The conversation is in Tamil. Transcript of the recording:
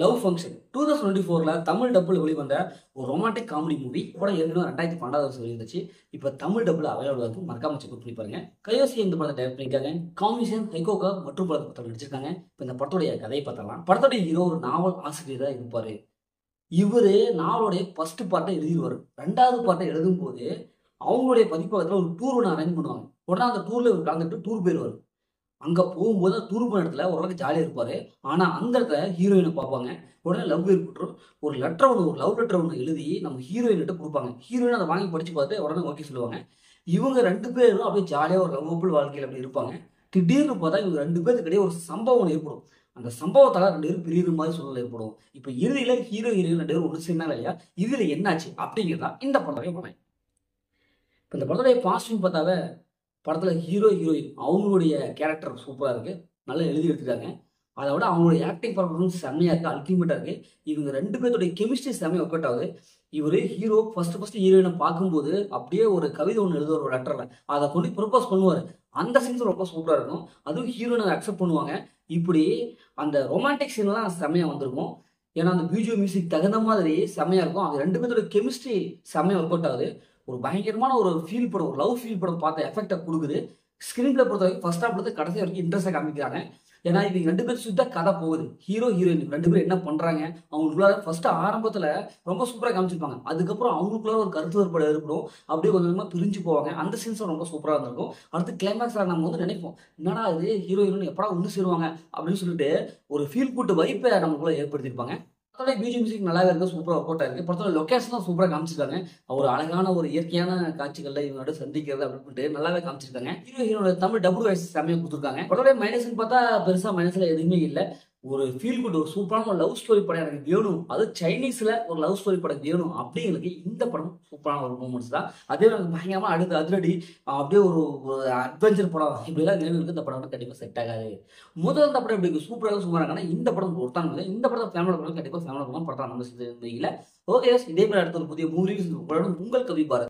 லவ் ஃபங்க்ஷன் 2024ல தமிழ் டப்புல வெளிவந்த ஒரு ரொமான்டிக் காமெடி மூவி கூட ஏற்கனவே 2012 இருந்துச்சு. இப்போ தமிழ் டப்புல அவைலபிள் இருக்கு. மறக்காம செக் பண்ணி பாருங்க. கயோசி இந்த படத்தை டைரக்ட் பண்ணிருக்காங்க. காம்பினேஷன் ஹைகோகா மற்றும் படத்தை நடிச்சிருக்காங்க. இப்போ இந்த படத்துடைய கதையை பார்த்தலாம். படத்துடைய ஹீரோ ஒரு நாவல் ஆசிரியரா இருப்பாரு. இவரு நாவலுடைய ஃபர்ஸ்ட் பார்ட்டை எழுதிடுவாரு. 2வது பார்ட்டை எழுதும்போது அவங்களுடைய பதிப்பகத்துல ஒரு டூர் ஒன்று அரேஞ்ச் பண்ணுவாங்க. உடனே அந்த டூர்ல இவர் கலந்துட்டு டூர் போயிருவாரு. அங்க போகும்போது டூர் போன இடத்துல ஓரளவுக்கு ஜாலியா இருப்பாரு. ஆனா அந்த இடத்துல ஹீரோயினை பார்ப்பாங்க. உடனே லவ் ஏற்பட்டுரும். ஒரு லவ் லெட்டர் ஒன்று எழுதி நம்ம ஹீரோயின்கிட்ட கொடுப்பாங்க. ஹீரோயின் அதை வாங்கி படிச்சு பார்த்து உடனே ஓகே சொல்லுவாங்க. இவங்க 2 பேரும் அப்படியே ஜாலியா ஒரு லவ்வபிள் வாழ்க்கையில அப்படி இருப்பாங்க. திடீர்னு பார்த்தா இவங்க 2 பேருக்கு இடையே ஒரு சம்பவம் ஒன்று ஏற்படும். அந்த சம்பவத்தால 2 பேரும் பிரியுற மாதிரி சூழ்நிலை ஏற்படும். இப்ப இறுதியில ஹீரோ ஹீரோயின் 2 பேரும் ஒன்று சேர்ந்தாங்க இல்லையா? இதுல என்னாச்சு அப்படிங்கிறதா இந்த படத்துடைய படம். இப்ப இந்த படத்துடைய பாசிட்டிவ் பார்த்தாவே படத்துல ஹீரோ ஹீரோயின் அவங்களுடைய கேரக்டர் சூப்பரா இருக்கு. நல்லா எழுதி எடுத்துருக்காங்க. அதை விட அவங்களுடைய ஆக்டிங் பர்ஃபார்மன்ஸ் செம்மையா இருக்கு. அல்டிமேட்டா இருக்கு. இவங்க 2 பேருடைய கெமிஸ்ட்ரி செம்மையா ஒர்க் அவுட் ஆகுது. இவரு ஹீரோ ஃபர்ஸ்ட் ஹீரோயினை பார்க்கும்போது அப்படியே ஒரு கவிதை ஒன்று எழுதுவார் ஒரு லெட்டர்ல. அதை கொண்டு ப்ரொபோஸ் பண்ணுவாரு. அந்த சீன்ஸ் ரொம்ப சூப்பரா இருக்கும். அதுவும் ஹீரோயினை அக்செப்ட் பண்ணுவாங்க. இப்படி அந்த ரொமான்டிக் சீன்லாம் செம்மையா வந்திருக்கும். ஏன்னா அந்த பிஜிஓ மியூசிக் தகுந்த மாதிரி செம்மையா இருக்கும். அது 2 பேரோட கெமிஸ்ட்ரி செம்மையா ஒர்க் அவுட் ஆகுது. ஒரு பயங்கரமான ஒரு ஃபீல் படம், ஒரு லவ் ஃபீல் படம் பார்த்த எஃபெக்டை கொடுக்குது. ஸ்கிரீன் பிளே பொறுத்த வரைக்கும் ஃபர்ஸ்ட் ஹாஃப்ல கடைசி வரைக்கும் இன்ட்ரெஸ்டாக காமிக்கிறாங்க. ஏன்னா இவங்க 2 பேரும் சுத்த கதை போகுது. ஹீரோ ஹீரோயின் 2 பேரும் என்ன பண்றாங்க, அவங்களுக்குள்ள ஃபர்ஸ்ட் ஆரம்பத்துல ரொம்ப சூப்பரா காமிச்சிருப்பாங்க. அதுக்கப்புறம் அவங்களுக்குள்ள ஒரு கருத்து வேறுபாடு ஏற்படும். அப்படியே கொஞ்சம் கொஞ்சமா பிரிஞ்சு போவாங்க. அந்த சீன்ஸ் ரொம்ப சூப்பரா இருந்திருக்கும். அடுத்து கிளைமேக்ஸ்ல நம்ம வந்து நினைப்போம், என்னடா இது ஹீரோ ஹீரோயின் எப்படா ஒன்று சேருவாங்க அப்படின்னு சொல்லிட்டு ஒரு ஃபீல் குட் வைப்பை நமக்குள்ள ஏற்படுத்தியிருப்பாங்க. படத்தோட பிஜிஎம் மியூசிக் நல்லாவே இருக்கு. சூப்பரா ஒர்க் அவுட் ஆயிருக்கு. படத்தோட லொகேஷன் சூப்பரா காமிச்சிருக்காங்க. ஒரு அழகான ஒரு இயற்கையான காட்சிகள்ல இவங்களோட சந்திக்கிறது அப்படின்னு நல்லாவே காமிச்சிருக்காங்க. ஹீரோட தமிழ் டபுள் வாய்ஸ் செம்மையா கொடுத்துருக்காங்க. படத்தோட மைனஸ்ன்னு பார்த்தா பெருசா மைனஸ்ல எதுவுமே இல்லை. ஒரு ஃபீல் குட், ஒரு சூப்பரான ஒரு லவ் ஸ்டோரி படம் எனக்கு வேணும், அது சைனீஸ்ல ஒரு லவ் ஸ்டோரி படம் வேணும் அப்படிங்களுக்கு இந்த படம் சூப்பரான ஒரு மூமெண்ட்ஸ் தான். அதே எனக்கு பயங்கரமா அடுத்து அதிரடி அப்படியே ஒரு அட்வென்ச்சர் படம் இப்படிலாம் நினைவுக்கு இந்த படம் கண்டிப்பா செட் ஆகாது. முதல்ல இந்த படம் இப்படி சூப்பராக இருக்காங்க. இந்த படம் ஒருத்தாங்க இந்த படத்தை ஃபேமிலி படம் கண்டிப்பா ஃபேமிலி படம் படம் நம்ம இல்லை. ஓகே, இதே மாதிரி அடுத்த ஒரு புதிய மூவிஸ் உங்கள் கவி பாரத்.